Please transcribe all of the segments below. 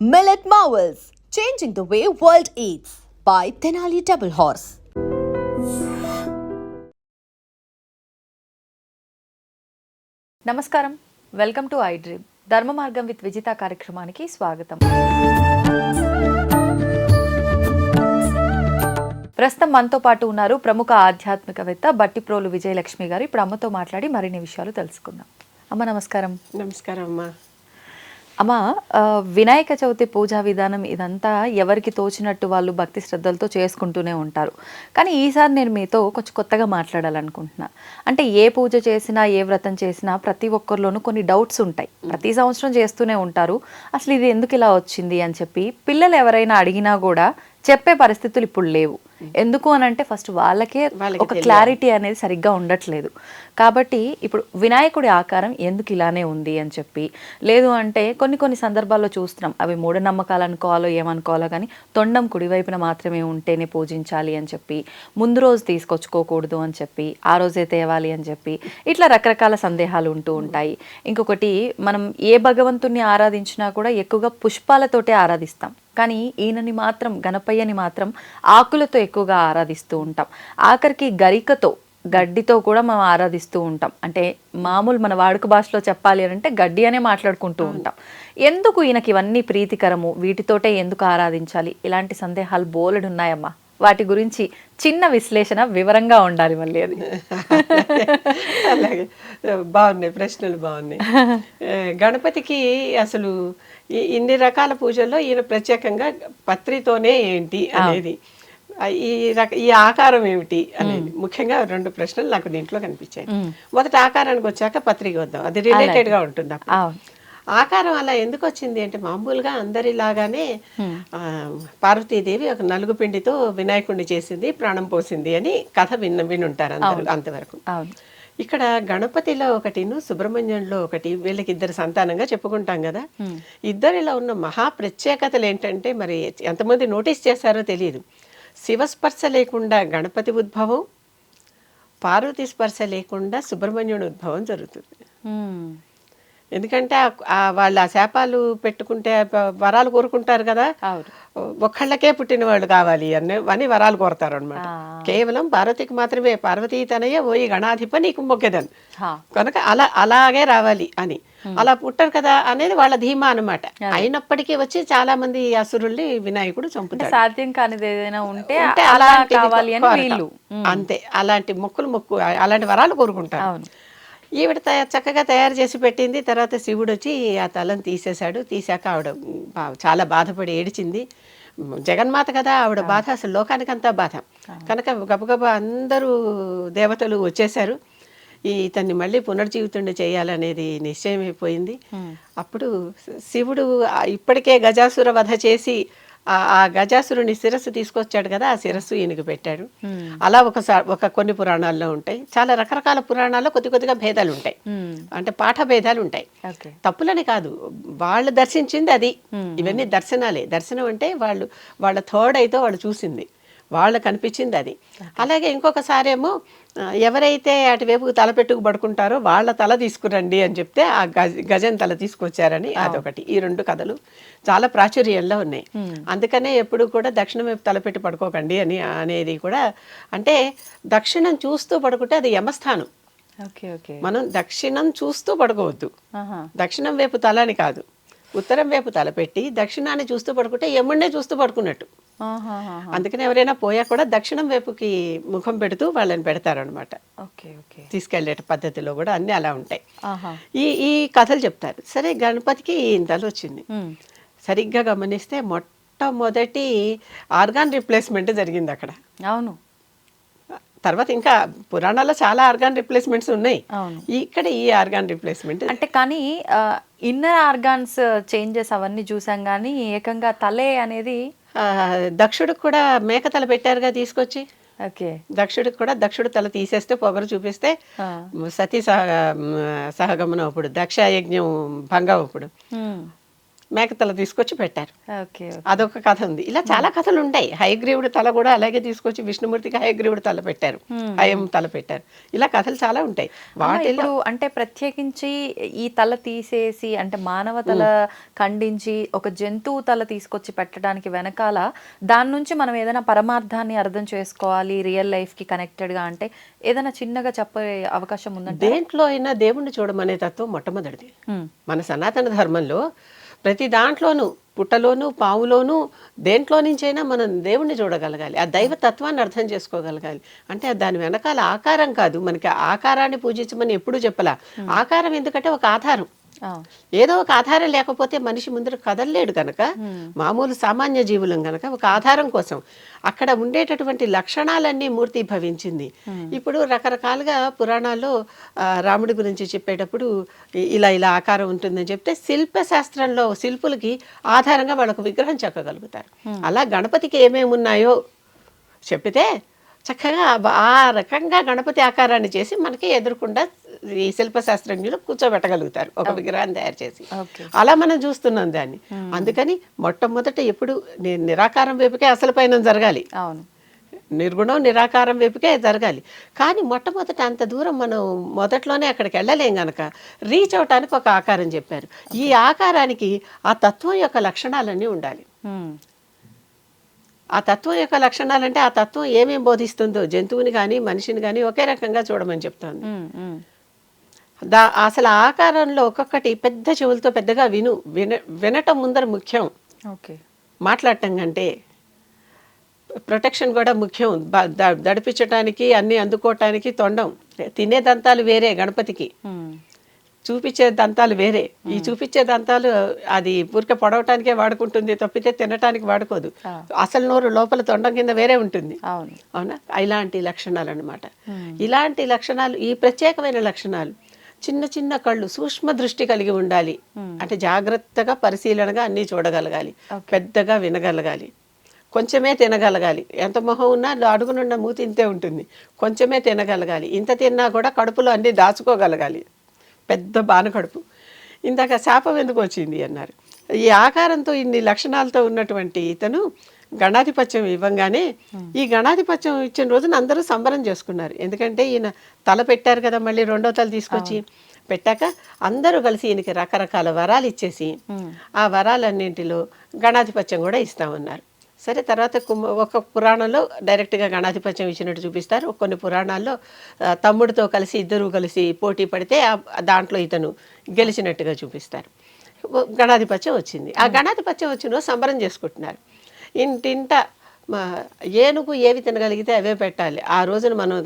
Millet Marvels, changing the way world eats by Tenali Double Horse. నమస్కారం, welcome to I dream. ధర్మ మార్గం with Vijitha కార్యక్రమానికి స్వాగతం. ప్రస్తుతం మనతో పాటు ఉన్నారు ప్రముఖ ఆధ్యాత్మికవేత్త బట్టిప్రోలు విజయలక్ష్మి గారు. ఇప్పుడు అమ్మతో మాట్లాడి మరిన్ని విషయాలు తెలుసుకుందాం. అమ్మ నమస్కారం. నమస్కారం అమ్మా. అమ్మ, వినాయక చవితి పూజా విధానం ఇదంతా ఎవరికి తోచినట్టు వాళ్ళు భక్తి శ్రద్ధలతో చేసుకుంటూనే ఉంటారు. కానీ ఈసారి నేను మీతో కొంచెం కొత్తగా మాట్లాడాలనుకుంటున్నా. అంటే ఏ పూజ చేసినా ఏ వ్రతం చేసినా ప్రతి ఒక్కరిలోనూ కొన్ని డౌట్స్ ఉంటాయి. ప్రతి సంవత్సరం చేస్తూనే ఉంటారు. అసలు ఇది ఎందుకు ఇలా వచ్చింది అని చెప్పి పిల్లలు ఎవరైనా అడిగినా కూడా చెప్పే పరిస్థితులు ఇప్పుడు లేవు. ఎందుకు అని అంటే ఫస్ట్ వాళ్ళకే ఒక క్లారిటీ అనేది సరిగ్గా ఉండట్లేదు. కాబట్టి ఇప్పుడు వినాయకుడి ఆకారం ఎందుకు ఇలానే ఉంది అని చెప్పి, లేదు అంటే కొన్ని సందర్భాల్లో చూస్తున్నాం, అవి మూఢనమ్మకాలు అనుకోవాలో ఏమనుకోవాలో కానీ తొండం కుడివైపున మాత్రమే ఉంటేనే పూజించాలి అని చెప్పి, ముందు రోజు తీసుకొచ్చుకోకూడదు అని చెప్పి, ఆ రోజే తేవాలి అని చెప్పి, ఇట్లా రకరకాల సందేహాలు ఉంటూ ఉంటాయి. ఇంకొకటి, మనం ఏ భగవంతుణ్ణి ఆరాధించినా కూడా ఎక్కువగా పుష్పాలతోటే ఆరాధిస్తాం. కానీ ఈయనని మాత్రం, గణపయ్యని మాత్రం ఆకులతో ఎక్కువగా ఆరాధిస్తూ ఉంటాం. ఆఖరికి గరికతో, గడ్డితో కూడా మనం ఆరాధిస్తూ ఉంటాం. అంటే మామూలు మన వాడుక భాషలో చెప్పాలి అని అంటే గడ్డి అనే మాట్లాడుకుంటూ ఉంటాం. ఎందుకు ఈయనకి ఇవన్నీ ప్రీతికరము, వీటితోటే ఎందుకు ఆరాధించాలి? ఇలాంటి సందేహాలు బోలెడు ఉన్నాయమ్మా. వాటి గురించి చిన్న విశ్లేషణ వివరంగా ఉండాలి మళ్ళీ. అది అలాగే బాగున్నాయి, ప్రశ్నలు బాగున్నాయి. గణపతికి అసలు ఇన్ని రకాల పూజల్లో ఈయన ప్రత్యేకంగా పత్రితోనే ఏంటి అనేది, ఈ ఆకారం ఏమిటి అనేది ముఖ్యంగా రెండు ప్రశ్నలు నాకు దీంట్లో కనిపించాయి. మొదటి ఆకారానికి వచ్చాక పత్రిక వద్దాం, అది రిలేటెడ్ గా ఉంటుంది. ఆకారం అలా ఎందుకు వచ్చింది అంటే, మామూలుగా అందరిలాగానే పార్వతీదేవి ఒక నలుగు పిండితో వినాయకుడిని చేసింది, ప్రాణం పోసింది అని కథ వినుంటారు అందరూ. అంతవరకు ఇక్కడ గణపతిలో ఒకటిను సుబ్రహ్మణ్యంలో ఒకటి, వీళ్ళకి ఇద్దరు సంతానంగా చెప్పుకుంటాం కదా. ఇద్దరిలో ఉన్న మహా ప్రత్యేకతలు ఏంటంటే, మరి ఎంతమంది నోటీస్ చేశారో తెలియదు. శివస్పర్శ లేకుండా గణపతి ఉద్భవం, పార్వతీ స్పర్శ లేకుండా సుబ్రహ్మణ్యుడి ఉద్భవం జరుగుతుంది. ఎందుకంటే వాళ్ళు ఆ శాపాలు పెట్టుకుంటే వరాలు కోరుకుంటారు కదా, ఒక్కళ్ళకే పుట్టిన వాళ్ళు కావాలి అని వరాలు కోరతారు అనమాట. కేవలం పార్వతికి మాత్రమే, పార్వతీ తనయే ఓయి గణాధిప నీకు మొక్కేదని, కనుక అలాగే రావాలి అని. అలా పుట్టారు కదా అనేది వాళ్ళ ధీమా అనమాట. అయినప్పటికీ వచ్చి చాలా మంది అసురుల్ని వినాయకుడు చంపుతాడు. సాధ్యం కానిది ఏదైనా ఉంటే అంతే, అలాంటి మొక్కు అలాంటి వరాలు కోరుకుంటారు. ఈవిడ చక్కగా తయారు చేసి పెట్టింది. తర్వాత శివుడు వచ్చి ఆ తలను తీసేశాడు. తీసాక ఆవిడ చాలా బాధపడి ఏడిచింది. జగన్మాత కదా, ఆవిడ బాధ అసలు లోకానికంతా బాధ. కనుక గబగబా అందరూ దేవతలు వచ్చేశారు. ఇతన్ని మళ్ళీ పునర్జీవితుడిని చేయాలనేది నిశ్చయమైపోయింది. అప్పుడు శివుడు ఇప్పటికే గజాసుర వధ చేసి ఆ గజాసురుని శిరస్సు తీసుకొచ్చాడు కదా, ఆ శిరస్సు ఈయనకు పెట్టాడు. అలా కొన్ని పురాణాల్లో ఉంటాయి. చాలా రకరకాల పురాణాల్లో కొద్దిగా భేదాలు ఉంటాయి, అంటే పాఠ భేదాలు ఉంటాయి. తప్పులని కాదు, వాళ్ళు దర్శించింది అది. ఇవన్నీ దర్శనాలే. దర్శనం అంటే వాళ్ళ థర్డ్ అయితే వాళ్ళు చూసింది, వాళ్ళకు అనిపించింది అది. అలాగే ఇంకొకసారేమో ఎవరైతే అటువైపు తలపెట్టుకు పడుకుంటారో వాళ్ళ తల తీసుకురండి అని చెప్తే ఆ గజం తల తీసుకొచ్చారని అదొకటి. ఈ రెండు కథలు చాలా ప్రాచుర్యంలో ఉన్నాయి. అందుకనే ఎప్పుడు కూడా దక్షిణం వైపు తలపెట్టి పడుకోకండి అనేది కూడా. అంటే దక్షిణం చూస్తూ పడుకుంటే అది యమస్థానం. మనం దక్షిణం చూస్తూ పడుకోవద్దు. దక్షిణం వైపు తలని కాదు, ఉత్తరం వైపు తలపెట్టి దక్షిణాన్ని చూస్తూ పడుకుంటే యముడినే చూస్తూ పడుకున్నట్టు. అందుకని ఎవరైనా పోయా కూడా దక్షిణం వైపుకి ముఖం పెడుతూ వాళ్ళని పెడతారు అనమాట. తీసుకెళ్లే పద్ధతిలో కూడా అన్ని అలా ఉంటాయి. ఈ కథలు చెప్తారు. సరే, గణపతికి ఇంతలో వచ్చింది. సరిగ్గా గమనిస్తే మొట్టమొదటి ఆర్గాన్ రిప్లేస్మెంట్ జరిగింది అక్కడ. అవును. తర్వాత ఇంకా పురాణాల్లో చాలా ఆర్గాన్ రిప్లేస్మెంట్స్ ఉన్నాయి. ఇక్కడ ఈ ఆర్గాన్ రిప్లేస్మెంట్ అంటే, కానీ ఇన్నర్ ఆర్గాన్స్ చేంజెస్ అవన్నీ చూసాం, కానీ ఏకంగా తలే అనేది దక్షుడికి కూడా మేక తల పెట్టారుగా తీసుకొచ్చి. దక్షుడు తల తీసేస్తే పొగరు చూపిస్తే సతీ సహగమనం అప్పుడు, దక్ష యజ్ఞం భంగం అప్పుడు మేకతల తీసుకొచ్చి పెట్టారు. ఓకే. అదొక కథ ఉంది. ఇలా చాలా కథలు ఉంటాయి. హయగ్రీవుడి తల కూడా అలాగే తీసుకొచ్చి విష్ణుమూర్తికి హయగ్రీవుడి తల పెట్టారు, హయం తల పెట్టారు. ఇలా కథలు చాలా ఉంటాయి. వాటిలో ఇప్పుడు అంటే ప్రత్యేకించి ఈ తల తీసేసి అంటే మానవ తల ఖండించి ఒక జంతువు తల తీసుకొచ్చి పెట్టడానికి వెనకాల దాని నుంచి మనం ఏదైనా పరమార్థాన్ని అర్థం చేసుకోవాలి రియల్ లైఫ్ కి కనెక్టెడ్ గా అంటే ఏదైనా చిన్నగా చెప్పే అవకాశం ఉందంటే? దేంట్లో అయినా దేవుణ్ణి చూడమనే తత్వం మొట్టమొదటిది. మన సనాతన ధర్మంలో ప్రతి దాంట్లోనూ, పుట్టలోనూ, పావులోనూ, దేంట్లో నుంచైనా మనం దేవుణ్ణి చూడగలగాలి, ఆ దైవతత్వాన్ని అర్థం చేసుకోగలగాలి. అంటే దాని వెనకాల ఆకారం కాదు, మనకి ఆకారాన్ని పూజించమని ఎప్పుడూ చెప్పలా. ఆకారం ఎందుకంటే ఒక ఆధారం. ఏదో ఒక ఆధారం లేకపోతే మనిషి ముందర కదలలేడు కనుక, మామూలు సామాన్య జీవులం కనుక ఒక ఆధారం కోసం అక్కడ ఉండేటటువంటి లక్షణాలన్నీ మూర్తి భవించింది. ఇప్పుడు రకరకాలుగా పురాణాల్లో రాముడి గురించి చెప్పేటప్పుడు ఇలా ఇలా ఆకారం ఉంటుందని చెప్తే శిల్పశాస్త్రంలో శిల్పులకి ఆధారంగా వాళ్ళకు విగ్రహం చెక్కగలుగుతారు. అలా గణపతికి ఏమేమి ఉన్నాయో చెప్పితే చక్కగా ఆ రకంగా గణపతి ఆకారాన్ని చేసి మనకి ఎదురుకుండా ఈ శిల్పశాస్త్రజ్ఞులు కూర్చోబెట్టగలుగుతారు ఒక విగ్రహాన్ని తయారు చేసి. అలా మనం చూస్తున్నాం దాన్ని. అందుకని మొట్టమొదట ఎప్పుడు నిరాకారం వైపుకే అసలు పయనం జరగాలి, నిర్గుణం నిరాకారం వైపుకే జరగాలి. కానీ మొట్టమొదట అంత దూరం మనం మొదట్లోనే అక్కడికి వెళ్ళలేం గనక రీచ్ అవటానికి ఒక ఆకారం చెప్పారు. ఈ ఆకారానికి ఆ తత్వం యొక్క లక్షణాలన్నీ ఉండాలి. ఆ తత్వం యొక్క లక్షణాలంటే ఆ తత్వం ఏమేమి బోధిస్తుందో జంతువుని కానీ మనిషిని కానీ ఒకే రకంగా చూడమని చెప్తోంది. అసలు ఆకారంలో ఒక్కొక్కటి పెద్ద చెవులతో పెద్దగా వినటం ముందర ముఖ్యం. మాట్లాడటం కంటే ప్రొటెక్షన్ కూడా ముఖ్యం. దడిపించడానికి అన్ని అందుకోవటానికి తొండం. తినే దంతాలు వేరే గణపతికి, చూపించే దంతాలు వేరే. ఈ చూపించే దంతాలు అది ఊరికే పొడవటానికే వాడుకుంటుంది తప్పితే తినటానికి వాడుకోదు. అసలు నోరు లోపల తొండం కింద వేరే ఉంటుంది. అవునా? ఇలాంటి లక్షణాలు అన్నమాట. ఇలాంటి లక్షణాలు, ఈ ప్రత్యేకమైన లక్షణాలు, చిన్న చిన్న కళ్ళు, సూక్ష్మ దృష్టి కలిగి ఉండాలి. అంటే జాగ్రత్తగా పరిశీలనగా అన్నీ చూడగలగాలి, పెద్దగా వినగలగాలి, కొంచెమే తినగలగాలి. ఎంత మొహం ఉన్నా అడుగునున్న మూతి ఇంతే ఉంటుంది, కొంచెమే తినగలగాలి. ఇంత తిన్నా కూడా కడుపులో అన్నీ దాచుకోగలగాలి, పెద్ద బాణకడుపు. ఇందాక శాపం ఎందుకు వచ్చింది అన్నారు. ఈ ఆకారంతో ఇన్ని లక్షణాలతో ఉన్నటువంటి ఇతను గణాధిపత్యం ఇవ్వంగానే, ఈ గణాధిపత్యం ఇచ్చిన రోజున అందరూ సంబరం చేసుకున్నారు. ఎందుకంటే ఈయన తల పెట్టారు కదా, మళ్ళీ రెండో తల తీసుకొచ్చి పెట్టాక అందరూ కలిసి ఈయనకి రకరకాల వరాలు ఇచ్చేసి ఆ వరాలన్నింటిలో గణాధిపత్యం కూడా ఇస్తామన్నారు. సరే, తర్వాత ఒక పురాణంలో డైరెక్ట్గా గణాధిపత్యం ఇచ్చినట్టు చూపిస్తారు. కొన్ని పురాణాల్లో తమ్ముడితో కలిసి ఇద్దరు కలిసి పోటీ పడితే దాంట్లో ఇతను గెలిచినట్టుగా చూపిస్తారు. గణాధిపత్యం వచ్చింది. ఆ గణాధిపత్యం వచ్చిన సంబరం చేసుకుంటున్నారు. ఇంటింట ఏనుగు ఏవి తినగలిగితే అవే పెట్టాలి. ఆ రోజున మనం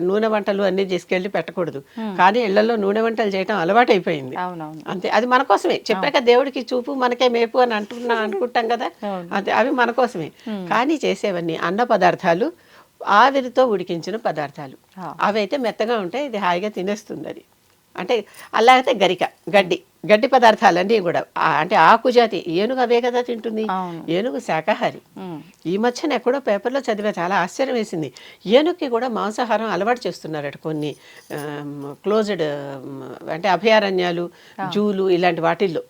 నూనె వంటలు అన్నీ తీసుకెళ్ళి పెట్టకూడదు. కానీ ఇళ్లలో నూనె వంటలు చేయడం అలవాటైపోయింది. అంతే, అది మన కోసమే. చెప్పాక దేవుడికి చూపు మనకే మేపు అని అనుకుంటాం కదా, అంతే, అవి మన కోసమే. కానీ చేసేవన్నీ అన్న పదార్థాలు, ఆవిరితో ఉడికించిన పదార్థాలు. అవి అయితే మెత్తగా ఉంటాయి, ఇది హాయిగా తినేస్తుంది అది. అంటే అలాగైతే గడ్డి పదార్థాలన్నీ కూడా, అంటే ఆకుజాతి. ఏనుగు అవే కదా తింటుంది, ఏనుగు శాకాహారి. ఈ మధ్యన ఎక్కడో పేపర్లో చదివా, చాలా ఆశ్చర్యం వేసింది. ఏనుగుకి కూడా మాంసాహారం అలవాటు చేస్తున్నారట కొన్ని క్లోజ్డ్ అంటే అభయారణ్యాలు, జూలు ఇలాంటి వాటిల్లో.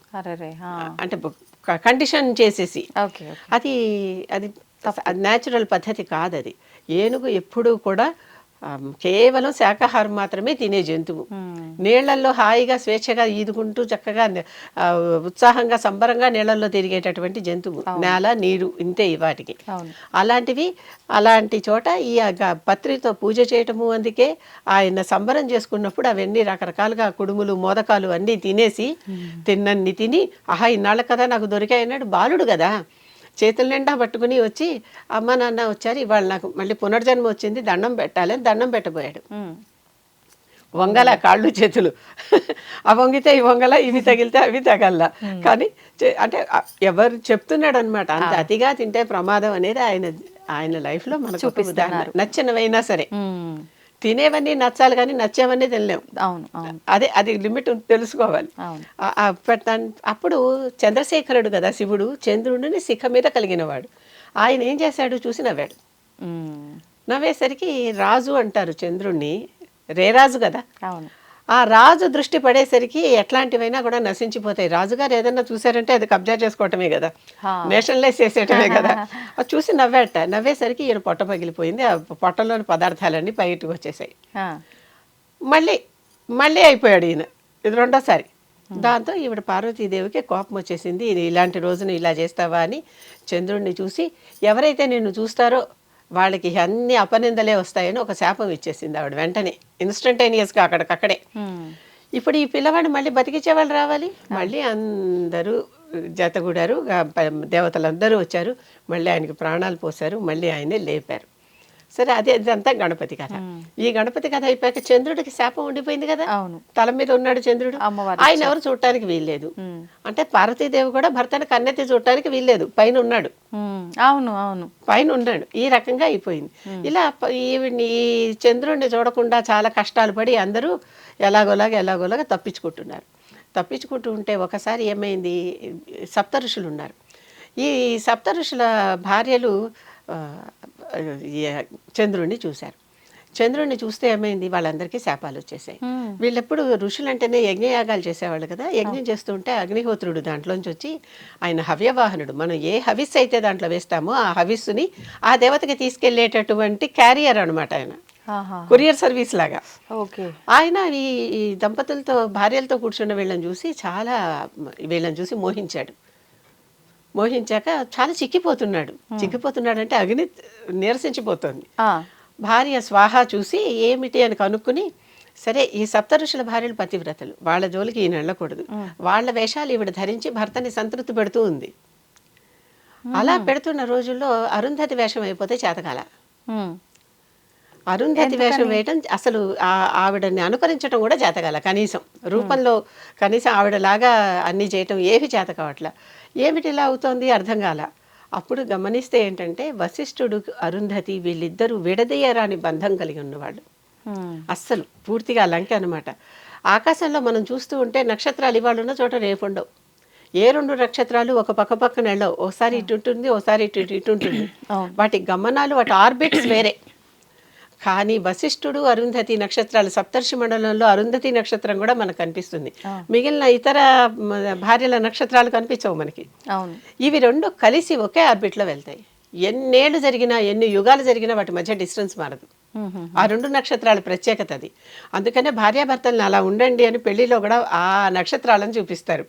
అంటే కండిషన్ చేసేసి, అది అది న్యాచురల్ పద్ధతి కాదు అది. ఏనుగు ఎప్పుడూ కూడా కేవలం శాకాహారం మాత్రమే తినే జంతువు. నీళ్లలో హాయిగా స్వేచ్ఛగా ఈదుకుంటూ చక్కగా ఉత్సాహంగా సంబరంగా నీళ్లలో తిరిగేటటువంటి జంతువు. నేల, నీరు ఇంతే వాటికి. అలాంటి చోట ఈ పత్రితో పూజ చేయటము. అందుకే ఆయన సంబరం చేసుకున్నప్పుడు అవన్నీ రకరకాలుగా కుడుములు, మోదకాలు అన్నీ తినేసి, తిన్నన్ని తిని, ఆహా ఇన్నాళ్ళ కదా నాకు దొరికాయన్నాడు. బాలుడు కదా, చేతుల నిండా పట్టుకుని వచ్చి, అమ్మ నాన్న వచ్చారు, ఇవాళ నాకు మళ్ళీ పునర్జన్మ వచ్చింది, దండం పెట్టాలని దండం పెట్టబోయాడు. వంగల కాళ్ళు చేతులు, ఆ వంగితే ఈ వంగల, ఇవి తగిలితే అవి తగల్లా. కానీ అంటే ఎవరు చెప్తున్నాడు అనమాట, అంత అతిగా తింటే ప్రమాదం అనేది ఆయన లైఫ్లో మనకు ఉదాహరణ. నచ్చినవైనా సరే తినేవన్నీ నచ్చాలి, కానీ నచ్చేవన్నీ తినలేము. అది లిమిట్ తెలుసుకోవాలి. అప్పుడు చంద్రశేఖరుడు కదా శివుడు, చంద్రుడిని శిఖ మీద కలిగినవాడు. ఆయన ఏం చేశాడు, చూసి నవ్వాడు. నవ్వేసరికి రాజు అంటారు చంద్రుణ్ణి, రేరాజు కదా, ఆ రాజు దృష్టి పడేసరికి ఎట్లాంటివైనా కూడా నశించిపోతాయి. రాజుగారు ఏదన్నా చూసారంటే అది కబ్జా చేసుకోవటమే కదా, నేషనలైజ్ చేసేయటమే కదా. అది చూసి నవ్వేట. నవ్వేసరికి ఈయన పొట్ట పగిలిపోయింది. ఆ పొట్టలోని పదార్థాలన్నీ బయటకు వచ్చేసాయి. మళ్ళీ మళ్ళీ అయిపోయాడు ఈయన. ఇది రెండోసారి. దాంతో ఈవిడ పార్వతీదేవికి కోపం వచ్చేసింది. ఇది ఇలాంటి రోజున ఇలా చేస్తావా అని చంద్రుడిని చూసి, ఎవరైతే నిన్ను చూస్తారో వాళ్ళకి అన్ని అపనిందలే వస్తాయని ఒక శాపం ఇచ్చేసింది ఆవిడ వెంటనే, ఇన్స్టంటేనియస్గా అక్కడికక్కడే. ఇప్పుడు ఈ పిల్లవాడిని మళ్ళీ బతికించేవాళ్ళు రావాలి. మళ్ళీ అందరూ జతగూడారు, దేవతలందరూ వచ్చారు, మళ్ళీ ఆయనకి ప్రాణాలు పోశారు, మళ్ళీ ఆయన్ని లేపారు. సరే, అదే ఇదంతా గణపతి కథ. ఈ గణపతి కథ అయిపోయాక చంద్రుడికి శాపం ఉండిపోయింది కదా, తల మీద ఉన్నాడు చంద్రుడు. ఆయన ఎవరు చూడటానికి వీల్లేదు. అంటే పార్వతీదేవి కూడా భర్తను కన్నెత్తి చూడటానికి వీల్లేదు, పైన ఉన్నాడు. అవును అవును, పైన ఉన్నాడు. ఈ రకంగా అయిపోయింది. ఇలా ఈవిడ్ని, ఈ చంద్రుడిని చూడకుండా చాలా కష్టాలు పడి అందరూ ఎలాగోలాగా తప్పించుకుంటున్నారు. తప్పించుకుంటూ ఉంటే ఒకసారి ఏమైంది, సప్త ఋషులు ఉన్నారు. ఈ సప్త ఋషుల భార్యలు చంద్రుడిని చూశారు. చంద్రుడిని చూస్తే ఏమైంది, వాళ్ళందరికీ శాపాలు వచ్చేసాయి. వీళ్ళెప్పుడు ఋషులంటేనే యజ్ఞయాగాలు చేసేవాళ్ళు కదా. యజ్ఞం చేస్తుంటే అగ్నిహోత్రుడు దాంట్లోంచి వచ్చి, ఆయన హవ్యవాహనుడు, మనం ఏ హవిస్సు అయితే దాంట్లో వేస్తామో ఆ హవిస్సుని ఆ దేవతకి తీసుకెళ్లేటటువంటి క్యారియర్ అనమాట ఆయన, కొరియర్ సర్వీస్ లాగా. ఆయన ఈ దంపతులతో, భార్యలతో కూర్చున్న వీళ్ళని చూసి వీళ్ళని చూసి మోహించాక చాలా చిక్కిపోతున్నాడు అంటే అగ్ని నీరసించిపోతుంది. భార్య స్వాహ చూసి ఏమిటి అని కనుక్కుని, సరే ఈ సప్త ఋషుల భార్యలు పతివ్రతలు, వాళ్ళ జోలికి ఈయన వెళ్ళకూడదు, వాళ్ళ వేషాలు ఈవిడ ధరించి భర్తని సంతృప్తి పెడుతూ ఉంది. అలా పెడుతున్న రోజుల్లో అరుంధతి వేషం అయిపోతే చేతకాల. అరుంధతి వేషం వేయటం అసలు ఆవిడని అనుకరించడం కూడా చేతకాల. కనీసం రూపంలో కనీసం ఆవిడలాగా అన్నీ చేయటం ఏవి చేత కావట్లా. ఏమిటి ఇలా అవుతోంది అర్థం కాల. అప్పుడు గమనిస్తే ఏంటంటే, వశిష్ఠుడు అరుంధతి వీళ్ళిద్దరూ విడదీయరాని బంధం కలిగి ఉన్నవాళ్ళు. అస్సలు పూర్తిగా లంక అనమాట. ఆకాశంలో మనం చూస్తూ ఉంటే నక్షత్రాలు ఇవాళ ఉన్న చోట రేపు ఉండవు. ఏ రెండు నక్షత్రాలు ఒక పక్కన వెళ్ళవు. ఒకసారి ఇటు ఉంటుంది, ఒకసారి ఇటు ఉంటుంది. వాటి గమనాలు, వాటి ఆర్బిట్స్ వేరే. కానీ వశిష్ఠుడు అరుంధతి నక్షత్రాలు, సప్తర్షి మండలంలో అరుంధతి నక్షత్రం కూడా మనకు కనిపిస్తుంది. మిగిలిన ఇతర భార్యల నక్షత్రాలు కనిపించవు మనకి. ఇవి రెండు కలిసి ఒకే ఆర్బిట్లో వెళ్తాయి. ఎన్నేళ్ళు జరిగినా, ఎన్ని యుగాలు జరిగినా వాటి మధ్య డిస్టెన్స్ మారదు. ఆ రెండు నక్షత్రాల ప్రత్యేకత అది. అందుకనే భార్యాభర్తలను అలా ఉండండి అని పెళ్లిలో కూడా ఆ నక్షత్రాలను చూపిస్తారు.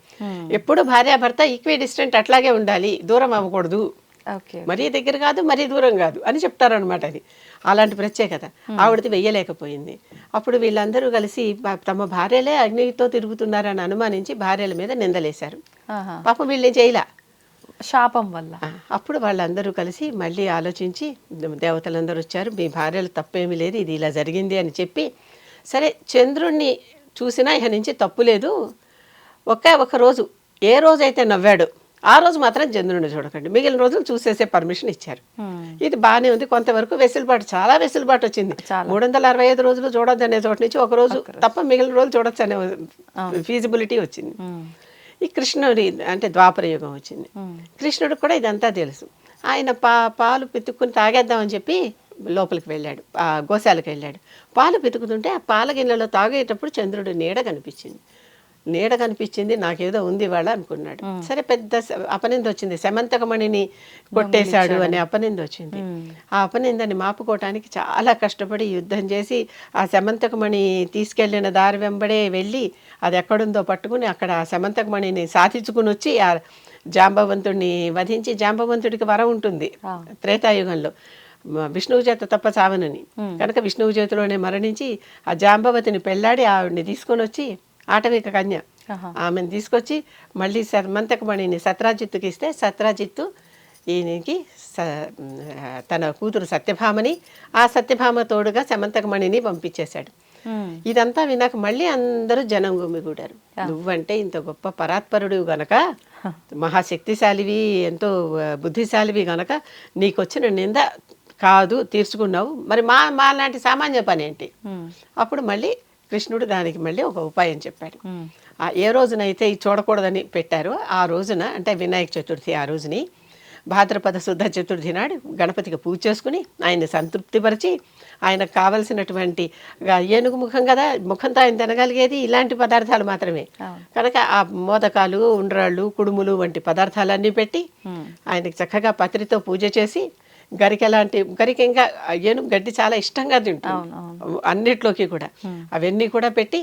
ఎప్పుడు భార్యాభర్త ఈక్వి డిస్టెంట్ అట్లాగే ఉండాలి, దూరం అవ్వకూడదు, మరీ దగ్గర కాదు మరీ దూరం కాదు అని చెప్తారు అనమాట. అది అలాంటి ప్రత్యేకత. ఆవిడది వెయ్యలేకపోయింది. అప్పుడు వీళ్ళందరూ కలిసి తమ భార్యలే అగ్నితో తిరుగుతున్నారని అనుమానించి భార్యల మీద నిందలేశారు. పాపం వీళ్ళని చేయలా, శాపం వల్ల. అప్పుడు వాళ్ళందరూ కలిసి మళ్ళీ ఆలోచించి, దేవతలందరూ వచ్చారు, మీ భార్యలు తప్పేమీ లేదు, ఇది ఇలా జరిగింది అని చెప్పి, సరే చంద్రుణ్ణి చూసినా ఇక నుంచి తప్పు లేదు, ఒక రోజు ఏ రోజైతే నవ్వాడో ఆ రోజు మాత్రం చంద్రుడిని చూడకండి, మిగిలిన రోజులు చూసేసే పర్మిషన్ ఇచ్చారు. ఇది బాగానే ఉంది. కొంతవరకు వెసులుబాటు, చాలా వెసులుబాటు వచ్చింది. 365 రోజులు చూడొద్దు అనే చోట నుంచి ఒక రోజు తప్ప మిగిలిన రోజులు చూడొచ్చు అనే ఫీజిబిలిటీ వచ్చింది. ఈ కృష్ణుడి అంటే ద్వాపర యుగం వచ్చింది. కృష్ణుడికి కూడా ఇదంతా తెలుసు. ఆయన పాలు పితుక్కుని తాగేద్దామని చెప్పి లోపలికి వెళ్ళాడు, గోశాలకు వెళ్ళాడు. పాలు పితుకుతుంటే ఆ పాల గిన్నెలో తాగేటప్పుడు చంద్రుడి నీడ కనిపించింది. నాకేదో ఉంది వాళ్ళ అనుకున్నాడు. సరే, పెద్ద అపనింద వచ్చింది, శమంతకమణిని కొట్టేశాడు అనే అపనింద వచ్చింది. ఆ అపనిందని మాపుకోవటానికి చాలా కష్టపడి యుద్ధం చేసి ఆ శమంతకమణి తీసుకెళ్లిన దారి వెంబడే వెళ్ళి అది ఎక్కడుందో పట్టుకుని అక్కడ ఆ శమంతకమణిని సాధించుకుని వచ్చి ఆ జాంబవంతుడిని వధించి, జాంబవంతుడికి వరం ఉంటుంది త్రేతాయుగంలో, విష్ణువు చేత తప్ప చావనని. కనుక విష్ణువు చేతిలోనే మరణించి ఆ జాంబవతిని పెళ్లాడి ఆవిడ్ని తీసుకొని వచ్చి, ఆటవిక కన్య, ఆమెను తీసుకొచ్చి మళ్ళీ శమంతకమణిని సత్రాజిత్తుకి ఇస్తే, సత్రాజిత్తు ఈయనకి తన కూతురు సత్యభామని, ఆ సత్యభామ తోడుగా శమంతకమణిని పంపించేశాడు. ఇదంతా వినాక మళ్ళీ అందరూ జనం గుమిగూడారు. నువ్వంటే ఇంత గొప్ప పరాత్పరుడు గనక, మహాశక్తిశాలివి, ఎంతో బుద్ధిశాలివి గనక నీకు వచ్చిన నింద కాదు తీర్చుకున్నావు, మరి మా లాంటి సామాన్య పని ఏంటి? అప్పుడు మళ్ళీ కృష్ణుడు దానికి మళ్ళీ ఒక ఉపాయం చెప్పాడు. ఏ రోజునైతే ఇది చూడకూడదని పెట్టారో ఆ రోజున, అంటే వినాయక చతుర్థి ఆ రోజుని, భాద్రపద శుద్ధ చతుర్థి నాడు గణపతికి పూజ చేసుకుని ఆయన్ని సంతృప్తిపరిచి ఆయనకు కావలసినటువంటి ఏనుగు ముఖం కదా, ముఖంతో ఆయన తినగలిగేది ఇలాంటి పదార్థాలు మాత్రమే. కనుక ఆ మోదకాలు, ఉండ్రాళ్ళు, కుడుములు వంటి పదార్థాలన్నీ పెట్టి ఆయనకి చక్కగా పత్రితో పూజ చేసి, గరికి ఇంకా ఏనుగు గడ్డి చాలా ఇష్టంగా తింటుంది అన్నిట్లోకి కూడా, అవన్నీ కూడా పెట్టి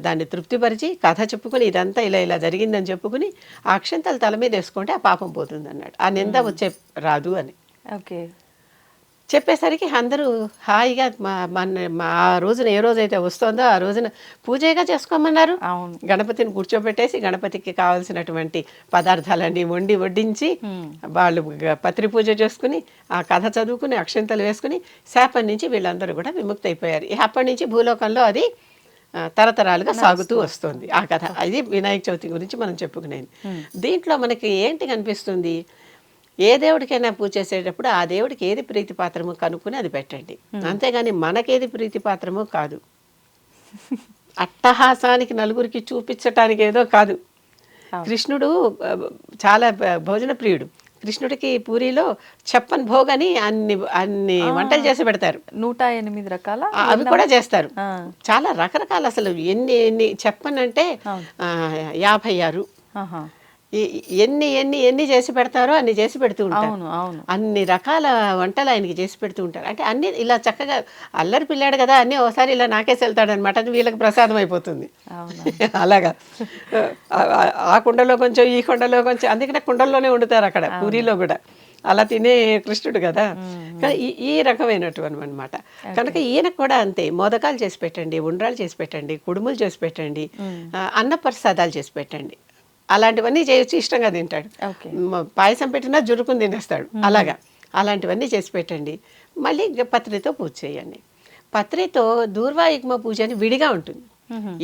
దాన్ని తృప్తిపరిచి కథ చెప్పుకుని ఇదంతా ఇలా ఇలా జరిగిందని చెప్పుకుని ఆ అక్షంతలు తల మీద వేసుకుంటే ఆ పాపం పోతుంది అన్నాడు. ఆ నింద వచ్చే రాదు అని చెప్పేసరికి అందరూ హాయిగా ఆ రోజున ఏ రోజైతే వస్తుందో ఆ రోజున పూజగా చేసుకోమన్నారు. గణపతిని కూర్చోబెట్టేసి గణపతికి కావాల్సినటువంటి పదార్థాలన్నీ వడ్డించి వాళ్ళు పత్రి పూజ చేసుకుని ఆ కథ చదువుకుని అక్షంతలు వేసుకుని శాపం నుంచి వీళ్ళందరూ కూడా విముక్తి అయిపోయారు. అప్పటి నుంచి భూలోకంలో అది తరతరాలుగా సాగుతూ వస్తుంది ఆ కథ. అది వినాయక చవితి గురించి మనం చెప్పుకునేది. దీంట్లో మనకి ఏంటి కనిపిస్తుంది, ఏ దేవుడికైనా పూజ చేసేటప్పుడు ఆ దేవుడికి ఏది ప్రీతిపాత్రమో కనుక్కుని అది పెట్టండి, అంతేగాని మనకేది ప్రీతిపాత్రమో కాదు. అట్టహాసానికి నలుగురికి చూపించటానికి ఏదో కాదు. కృష్ణుడు చాలా భోజన ప్రియుడు. కృష్ణుడికి పూరిలో చెప్పన్ భోగ్ అని అన్ని వంటలు చేసి పెడతారు. 108 రకాల అవి కూడా చేస్తారు. చాలా రకరకాల, అసలు ఎన్ని చెప్పన్ అంటే 56 ఎన్ని చేసి పెడతారో అన్ని చేసి పెడుతూ ఉంటారు. అన్ని రకాల వంటలు ఆయనకి చేసి పెడుతూ ఉంటారు. అంటే అన్ని ఇలా చక్కగా అల్లరి పిల్లాడు కదా, అన్ని ఒకసారి ఇలా నాకేసి వెళ్తాడు అనమాట. అది వీళ్ళకి ప్రసాదం అయిపోతుంది. అలాగా ఆ కుండలో కొంచెం ఈ కుండలో కొంచెం, అందుకనే కుండల్లోనే వండుతారు అక్కడ పూరిలో కూడా. అలా తినే కృష్ణుడు కదా. ఈ రకమైనటువంటి అనమాట. కనుక ఈయనకు కూడా అంతే, మోదకాలు చేసి పెట్టండి, ఉండ్రాలు చేసి పెట్టండి, కుడుములు చేసి పెట్టండి, అన్న ప్రసాదాలు చేసి పెట్టండి. అలాంటివన్నీ చేయొచ్చు, ఇష్టంగా తింటాడు. పాయసం పెట్టినా జురుకుని తినేస్తాడు. అలాంటివన్నీ చేసి పెట్టండి. మళ్ళీ పత్రితో పూజ చేయండి. పత్రితో దూర్వాయుగ్మ పూజ అని విడిగా ఉంటుంది.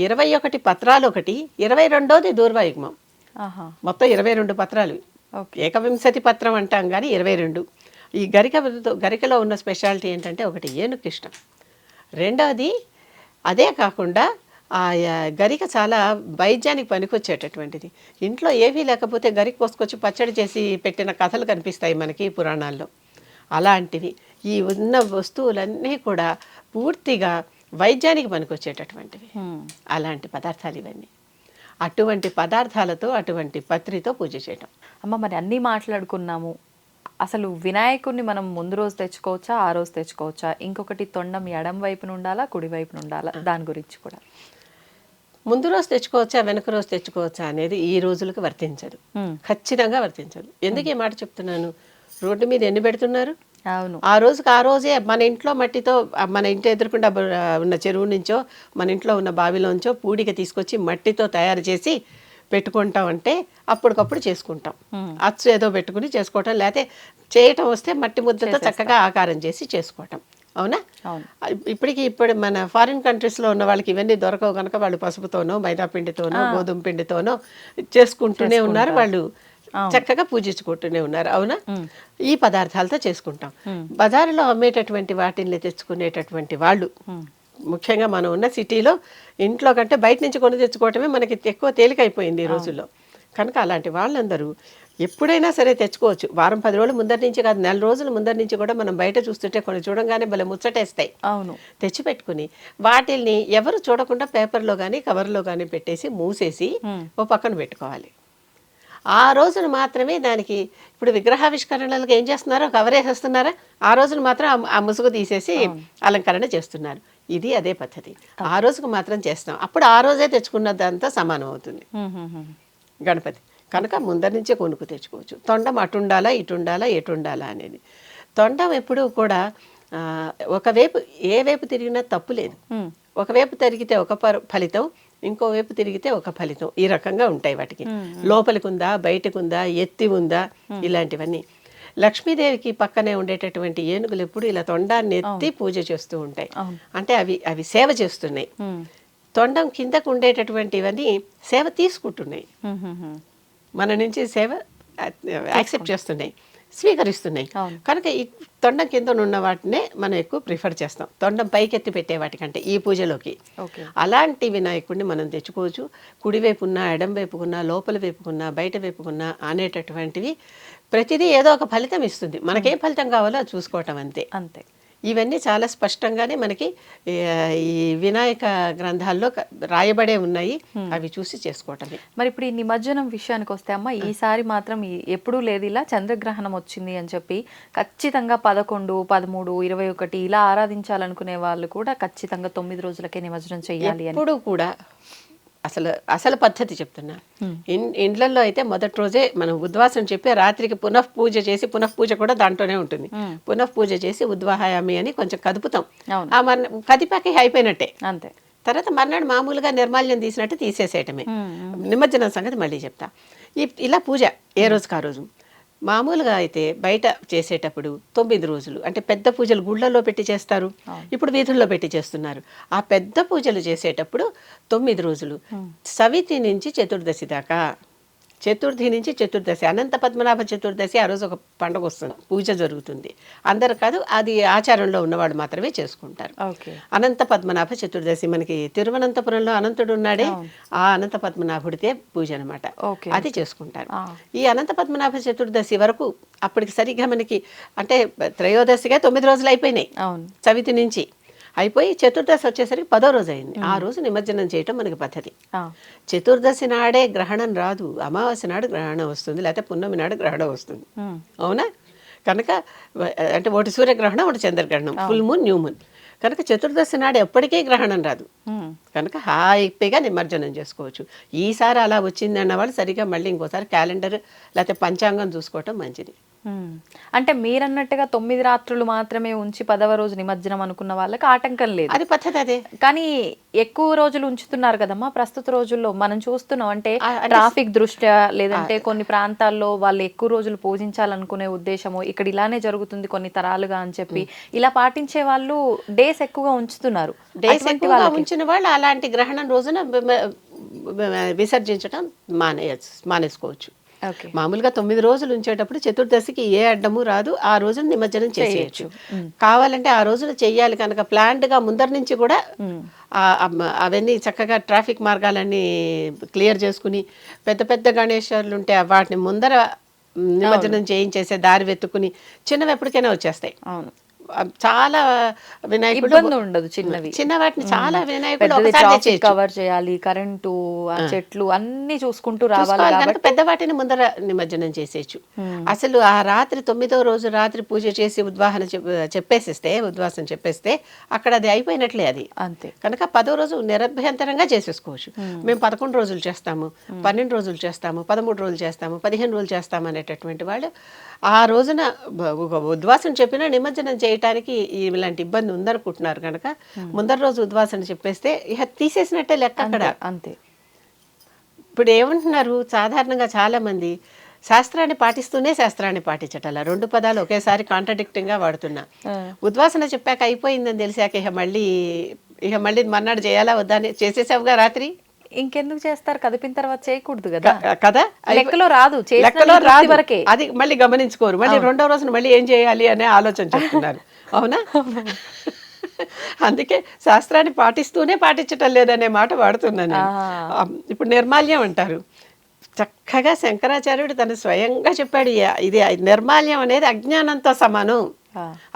21 పత్రాలు ఒకటి, 22ది దూర్వాయుగ్మం. మొత్తం 22 పత్రాలు. ఏకవింశతి పత్రం అంటాం కానీ 22. ఈ గరికలో ఉన్న స్పెషాలిటీ ఏంటంటే, ఒకటి ఏనుగుకి ఇష్టం, రెండవది అదే కాకుండా ఆ గరిక చాలా వైద్యానికి పనికొచ్చేటటువంటిది. ఇంట్లో ఏవీ లేకపోతే గరిక కోసుకొచ్చి పచ్చడి చేసి పెట్టిన కథలు కనిపిస్తాయి మనకి పురాణాల్లో. అలాంటివి ఈ ఉన్న వస్తువులన్నీ కూడా పూర్తిగా వైద్యానికి పనికొచ్చేటటువంటివి. అలాంటి పదార్థాలు ఇవన్నీ. అటువంటి పదార్థాలతో అటువంటి పత్రితో పూజ చేయటం. అమ్మ, మరి అన్నీ మాట్లాడుకున్నాము. అసలు వినాయకుడిని మనం ముందు రోజు తెచ్చుకోవచ్చా, ఆ రోజు తెచ్చుకోవచ్చా? ఇంకొకటి, తొండం ఎడం వైపున ఉండాలా, కుడి వైపున ఉండాలా? దాని గురించి కూడా. ముందు రోజు తెచ్చుకోవచ్చా, వెనక రోజు తెచ్చుకోవచ్చా అనేది ఈ రోజులకు వర్తించదు, ఖచ్చితంగా వర్తించదు. ఎందుకు ఈ మాట చెప్తున్నాను, రోడ్డు మీద ఎన్ని పెడుతున్నారు? ఆ రోజుకి ఆ రోజే మన ఇంట్లో మట్టితో, మన ఇంటి ఎదురుకుండా ఉన్న చెరువు నుంచో మన ఇంట్లో ఉన్న బావిలోంచో పూడిక తీసుకొచ్చి మట్టితో తయారు చేసి పెట్టుకుంటామంటే అప్పటికప్పుడు చేసుకుంటాం. అచ్చు ఏదో పెట్టుకుని చేసుకోవటం, లేకపోతే చేయటం వస్తే మట్టి ముద్దతో చక్కగా ఆకారం చేసి చేసుకోవటం. అవునా? ఇప్పుడు మన ఫారిన్ కంట్రీస్లో ఉన్న వాళ్ళకి ఇవన్నీ దొరకవు కనుక వాళ్ళు పసుపుతోనో మైదా పిండితోనో గోధుమ పిండితోనో చేసుకుంటూనే ఉన్నారు. వాళ్ళు చక్కగా పూజించుకుంటూనే ఉన్నారు. అవునా? ఈ పదార్థాలతో చేసుకుంటాం. బజారులో అమ్మేటటువంటి వాటిని తెచ్చుకునేటటువంటి వాళ్ళు, ముఖ్యంగా మనం ఉన్న సిటీలో ఇంట్లో కంటే బయట నుంచి కొని తెచ్చుకోవటమే మనకి ఎక్కువ తేలికైపోయింది ఈ రోజుల్లో. కనుక అలాంటి వాళ్ళందరూ ఎప్పుడైనా సరే తెచ్చుకోవచ్చు. వారం 10 రోజుల ముందరి నుంచి కాదు, 4 రోజుల ముందరి నుంచి కూడా మనం బయట చూస్తుంటే కొన్ని చూడంగానే భలే ముచ్చటేస్తాయి. తెచ్చిపెట్టుకుని వాటిల్ని ఎవరు చూడకుండా పేపర్లో కానీ కవర్లో కానీ పెట్టేసి మూసేసి ఓ పక్కన పెట్టుకోవాలి. ఆ రోజున మాత్రమే దానికి, ఇప్పుడు విగ్రహావిష్కరణలకు ఏం చేస్తున్నారో కవర్ వేసేస్తున్నారా, ఆ రోజున మాత్రం ఆ ముసుగు తీసేసి అలంకరణ చేస్తున్నారు. ఇది అదే పద్ధతి. ఆ రోజుకు మాత్రం చేస్తాం. అప్పుడు ఆ రోజే తెచ్చుకున్నదంతా సమానం అవుతుంది గణపతి. కనుక ముందరి నుంచే కొనుక్కు తెచ్చుకోవచ్చు. తొండం అటుండాలా ఇటుండాలా ఎటుండాలా అనేది. తొండం ఎప్పుడూ కూడా ఒకవైపు ఏ వైపు తిరిగినా తప్పు లేదు. ఒకవైపు తిరిగితే ఒక ఫలితం, ఇంకోవైపు తిరిగితే ఒక ఫలితం. ఈ రకంగా ఉంటాయి వాటికి. లోపలికి ఉందా, బయటకు ఉందా, ఎత్తి ఉందా, ఇలాంటివన్నీ. లక్ష్మీదేవికి పక్కనే ఉండేటటువంటి ఏనుగులు ఎప్పుడు ఇలా తొండాన్ని ఎత్తి పూజ చేస్తూ ఉంటాయి. అంటే అవి సేవ చేస్తున్నాయి. తొండం కిందకు ఉండేటటువంటివన్నీ సేవ తీసుకుంటున్నాయి, మన నుంచి సేవ యాక్సెప్ట్ చేస్తున్నాయి, స్వీకరిస్తున్నాయి. కనుక ఈ తొండం కింద ఉన్న వాటినే మనం ఎక్కువ ప్రిఫర్ చేస్తాం, తొండం పైకెత్తి పెట్టే వాటికంటే ఈ పూజలోకి. అలాంటి వినాయకుడిని మనం తెచ్చుకోవచ్చు. కుడివైపున్నా, ఎడం వైపుకున్నా, లోపల వైపుకున్నా, బయట వైపుకున్నా అనేటటువంటివి ప్రతిదీ ఏదో ఒక ఫలితం ఇస్తుంది. మనకేం ఫలితం కావాలో అది చూసుకోవటం అంతే. ఇవన్నీ చాలా స్పష్టంగానే మనకి ఈ వినాయక గ్రంథాల్లో రాయబడే ఉన్నాయి. అవి చూసి చేసుకోవటమే. మరి ఇప్పుడు ఈ నిమజ్జనం విషయానికి వస్తే అమ్మ, ఈసారి మాత్రం ఎప్పుడూ లేదు ఇలా చంద్రగ్రహణం వచ్చింది అని చెప్పి ఖచ్చితంగా 11, 13, 21 ఇలా ఆరాధించాలనుకునే వాళ్ళు కూడా ఖచ్చితంగా 9 రోజులకే నిమజ్జనం చేయాలి అని ఎప్పుడు కూడా అసలు పద్ధతి చెప్తున్నా. ఇండ్లలో అయితే మొదటి రోజే మనం ఉద్వాసం చెప్పి రాత్రికి పునఃపూజ చేసి, పునఃపూజ కూడా దాంట్లోనే ఉంటుంది, పునఃపూజ చేసి ఉద్వాహయామి అని కొంచెం కదుపుతాం. ఆ కదిపాక అయిపోయినట్టే. అంతే. తర్వాత మర్నాడు మామూలుగా నిర్మాల్యం తీసినట్టు తీసేసేయటమే. నిమజ్జనం సంగతి మళ్ళీ చెప్తా. ఇలా పూజ ఏ రోజుకి ఆ రోజు. మామూలుగా అయితే బయట చేసేటప్పుడు 9 రోజులు అంటే పెద్ద పూజలు గుళ్ళల్లో పెట్టి చేస్తారు, ఇప్పుడు వీధుల్లో పెట్టి చేస్తున్నారు. ఆ పెద్ద పూజలు చేసేటప్పుడు 9 రోజులు, సవితి నుంచి చతుర్దశి దాకా, చతుర్థి నుంచి చతుర్దశి, అనంత పద్మనాభ చతుర్దశి, ఆ రోజు ఒక పండుగ వస్తుంది, పూజ జరుగుతుంది. అందరు కాదు, అది ఆచారంలో ఉన్నవాడు మాత్రమే చేసుకుంటారు. అనంత పద్మనాభ చతుర్దశి మనకి తిరువనంతపురంలో అనంతుడు ఉన్నాడే, ఆ అనంత పద్మనాభుడితే పూజ అనమాట, అది చేసుకుంటారు. ఈ అనంత పద్మనాభ చతుర్దశి వరకు అప్పటికి సరిగ్గా మనకి అంటే త్రయోదశిగా 9 రోజులు అయిపోయినాయి, చవితి నుంచి అయిపోయి చతుర్దశి వచ్చేసరికి 10వ రోజు అయింది. ఆ రోజు నిమజ్జనం చేయటం మనకి పద్ధతి. చతుర్దశి నాడే గ్రహణం రాదు, అమావాస్య నాడు గ్రహణం వస్తుంది, లేకపోతే పున్నమి నాడు గ్రహణం వస్తుంది. అవునా? కనుక అంటే ఒకటి సూర్యగ్రహణం, ఒకటి చంద్రగ్రహణం, ఫుల్ మూన్, న్యూ మూన్. కనుక చతుర్దశి నాడు ఎప్పటికీ గ్రహణం రాదు, కనుక హ్యాపీగా నిమజ్జనం చేసుకోవచ్చు. ఈసారి అలా వచ్చింది అన్న వాళ్ళు సరిగా మళ్ళీ ఇంకోసారి క్యాలెండర్ లేకపోతే పంచాంగం చూసుకోవటం మంచిది. అంటే మీరన్నట్టుగా 9 రాత్రులు మాత్రమే ఉంచి 10వ రోజు నిమజ్జనం అనుకున్న వాళ్ళకి ఆటంకం లేదు, అది పద్ధతి అదే. కానీ ఎక్కువ రోజులు ఉంచుతున్నారు కదమ్మా ప్రస్తుత రోజుల్లో మనం చూస్తున్నాం. అంటే ట్రాఫిక్ దృష్ట్యా, లేదంటే కొన్ని ప్రాంతాల్లో వాళ్ళు ఎక్కువ రోజులు పూజించాలనుకునే ఉద్దేశము, ఇక్కడ ఇలానే జరుగుతుంది కొన్ని తరాలుగా అని చెప్పి ఇలా పాటించే వాళ్ళు డేస్ ఎక్కువగా ఉంచుతున్నారు. డేస్ ఎక్కువగా ఉంచిన వాళ్ళు అలాంటి గ్రహణం రోజున విసర్జించడం మానేసుకోవచ్చు. మామూలుగా 9 రోజులు ఉంచేటప్పుడు చతుర్దశికి ఏ అడ్డము రాదు, ఆ రోజున నిమజ్జనం చేసేయచ్చు. కావాలంటే ఆ రోజున చెయ్యాలి కనుక ప్లాన్డ్ గా ముందర నుంచి కూడా అవన్నీ చక్కగా ట్రాఫిక్ మార్గాలన్నీ క్లియర్ చేసుకుని, పెద్ద పెద్ద గణేశ్వరులు ఉంటే వాటిని ముందర నిమజ్జనం చేయించేసే దారి వెతుకుని చిన్నవి ఎప్పటికైనా వచ్చేస్తాయి. అవును, చాలా వినాయకుడు ఉండదు, చిన్న వాటిని చాలా వినాయకుడు కవర్ చేయాలి, కరెంటు, చెట్లు అన్ని చూసుకుంటూ రావాలి. పెద్ద వాటిని ముందర నిమజ్జనం చేసేయచ్చు. అసలు ఆ రాత్రి 9వ రోజు రాత్రి పూజ చేసి ఉద్వాసం చెప్పేస్తే అక్కడ అది అయిపోయినట్లే అది. అంతే. కనుక 10వ రోజు నిరభ్యంతరంగా చేసేసుకోవచ్చు. మేము 11 రోజులు చేస్తాము, 12 రోజులు చేస్తాము, 13 రోజులు చేస్తాము, 15 రోజులు చేస్తాము అనేటటువంటి వాళ్ళు ఆ రోజున ఉద్వాసం చెప్పినా నిమజ్జనం చేయటానికి ఇలాంటి ఇబ్బంది ఉందనుకుంటున్నారు కనుక ముందర రోజు ఉద్వాసన చెప్పేస్తే ఇక తీసేసినట్టే లెక్క అక్కడ. అంతే. ఇప్పుడు ఏమంటున్నారు సాధారణంగా చాలా మంది, శాస్త్రాన్ని పాటిస్తూనే శాస్త్రాన్ని పాటించటలా, 2 పదాలు ఒకేసారి కాంట్రడిక్టింగ్ గా వాడుతున్నా. ఉద్వాసన చెప్పాక అయిపోయిందని తెలిసాక ఇక మళ్ళీ మర్నాడు చేయాలా వద్దా అని చేసేసావుగా రాత్రి, ఇంకెందుకు చేస్తారు, కదిపిన తర్వాత చేయకూడదు కదా కదా, లెక్కలో రాదు, వరకే. అది మళ్ళీ గమనించుకోరు, మళ్ళీ 2వ రోజున మళ్ళీ ఏం చేయాలి అనే ఆలోచన చెప్తున్నారు. అవునా? అందుకే శాస్త్రాన్ని పాటిస్తూనే పాటించటం లేదనే మాట వాడుతున్నాను. ఇప్పుడు నిర్మాల్యం అంటారు, చక్కగా శంకరాచార్యుడు తను స్వయంగా చెప్పాడు, ఇది నిర్మాల్యం అనేది అజ్ఞానంతో సమానం.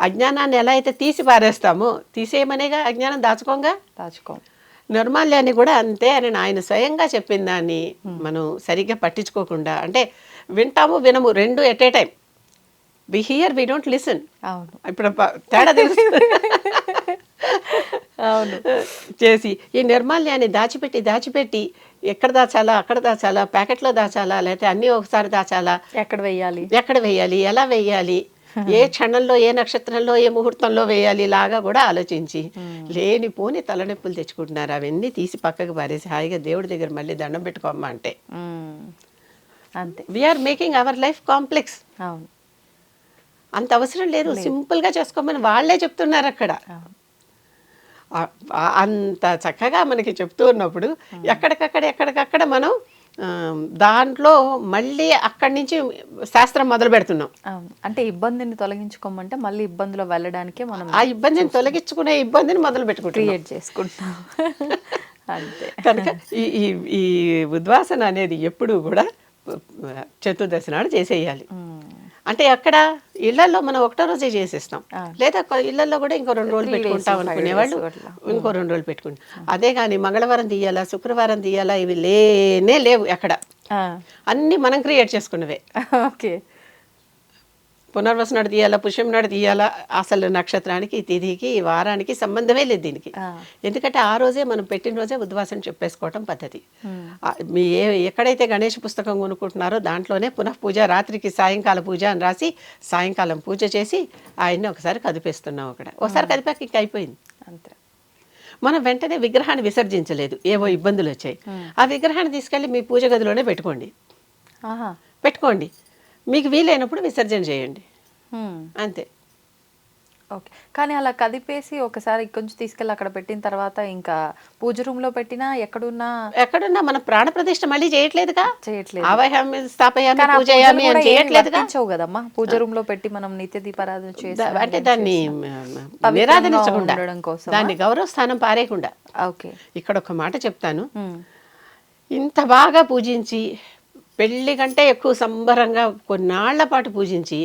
అజ్ఞానాన్ని ఎలా అయితే తీసి పారేస్తామో, తీసేయమనేగా అజ్ఞానం దాచుకో, నిర్మాల్యాన్ని కూడా అంతే అని ఆయన స్వయంగా చెప్పిన దాన్ని మనం సరిగ్గా పట్టించుకోకుండా, అంటే వింటాము వినము రెండు at a time, we hear we don't listen. ఇప్పుడు తేడా తెలుసు చేసి ఈ నిర్మాల్యాన్ని దాచిపెట్టి ఎక్కడ దాచాలా, అక్కడ దాచాలా, ప్యాకెట్లో దాచాలా, లేకపోతే అన్నీ ఒకసారి దాచాలా, ఎక్కడ వేయాలి, ఎలా వేయాలి, ఏ క్షణంలో, ఏ నక్షత్రంలో, ఏ ముహూర్తంలో వేయాలి లాగా కూడా ఆలోచించి లేనిపోని తలనొప్పులు తెచ్చుకుంటున్నారు. అవన్నీ తీసి పక్కకు పారేసి హాయిగా దేవుడి దగ్గర మళ్ళీ దండం పెట్టుకోమ్మా అంటే అంతే. We are making our life complex. అంత అవసరం లేదు, సింపుల్గా చేసుకోమని వాళ్ళే చెప్తున్నారు అక్కడ. అంత చక్కగా మనకి చెప్తూ ఉన్నప్పుడు ఎక్కడికక్కడ మనం దాంట్లో మళ్ళీ అక్కడి నుంచి శాస్త్రం మొదలు పెడుతున్నాం. అంటే ఇబ్బందిని తొలగించుకోమంటే మళ్ళీ ఇబ్బందిలో వెళ్ళడానికే మనం ఆ ఇబ్బందిని తొలగించుకునే ఇబ్బందిని మొదలు క్రియేట్ చేసుకుంటాం. అంతే. కనుక ఈ ఉద్వాసన అనేది ఎప్పుడు కూడా చతుర్దశి నాడు చేసేయాలి. అంటే అక్కడ ఇళ్లలో మనం ఒకటో రోజే చేసేస్తాం, లేదా ఇళ్లలో కూడా ఇంకో 2 రోజులు 3 days, పెట్టుకుంటాం 5 అనుకునేవాళ్ళు days అట్లా. ఇంకో 2 రోజులు పెట్టుకుంటాం. అదే కానీ మంగళవారం తీయాలా, శుక్రవారం తీయాలా, ఇవి లేనే లేవు అక్కడ. అన్నీ మనం క్రియేట్ చేసుకున్నవే. ఓకే. పునర్వసు నాడు తీయాలా, పుష్యం నాడు తీయాలా, అసలు నక్షత్రానికి, తిథికి, వారానికి సంబంధమే లేదు దీనికి. ఎందుకంటే ఆ రోజే మనం పెట్టిన రోజే ఉద్వాసన చెప్పేసుకోవటం పద్ధతి. మీ ఎక్కడైతే గణేష్ పుస్తకం కొనుక్కుంటున్నారో దాంట్లోనే పునః పూజ, రాత్రికి సాయంకాల పూజ అని రాసి సాయంకాలం పూజ చేసి ఆయన్ని ఒకసారి కదిపేస్తున్నాం. అక్కడ ఒకసారి కదిపాక ఇంక అయిపోయింది అంతే. మనం వెంటనే విగ్రహాన్ని విసర్జించలేదు, ఏవో ఇబ్బందులు వచ్చాయి. ఆ విగ్రహాన్ని తీసుకెళ్ళి మీ పూజ గదిలోనే పెట్టుకోండి. మీకు వీలైనప్పుడు విసర్జన చేయండి, అంతే. ఓకే. కానీ అలా కదిపేసి ఒకసారి కొంచెం తీసుకెళ్ళి అక్కడ పెట్టిన తర్వాత ఇంకా పూజ రూమ్ లో పెట్టినా ఎక్కడున్నా మన ప్రాణ ప్రతిష్ఠ మళ్ళీ చేయట్లేదుగా, ఆవాహయామి స్థాపయామి పూజయామి అని చేయట్లేదుగా. కదమ్మా పూజ రూమ్ లో పెట్టి మనం నిత్య దీపారాధన చేసి అంటే దాన్ని నిరాదరించకుండా, దాన్ని గౌరవ స్థానం పారేయకుండా. ఓకే. ఇక్కడ ఒక మాట చెప్తాను, ఇంత బాగా పూజించి పెళ్లి కంటే ఎక్కువ సంబరంగా కొన్నాళ్ల పాటు పూజించి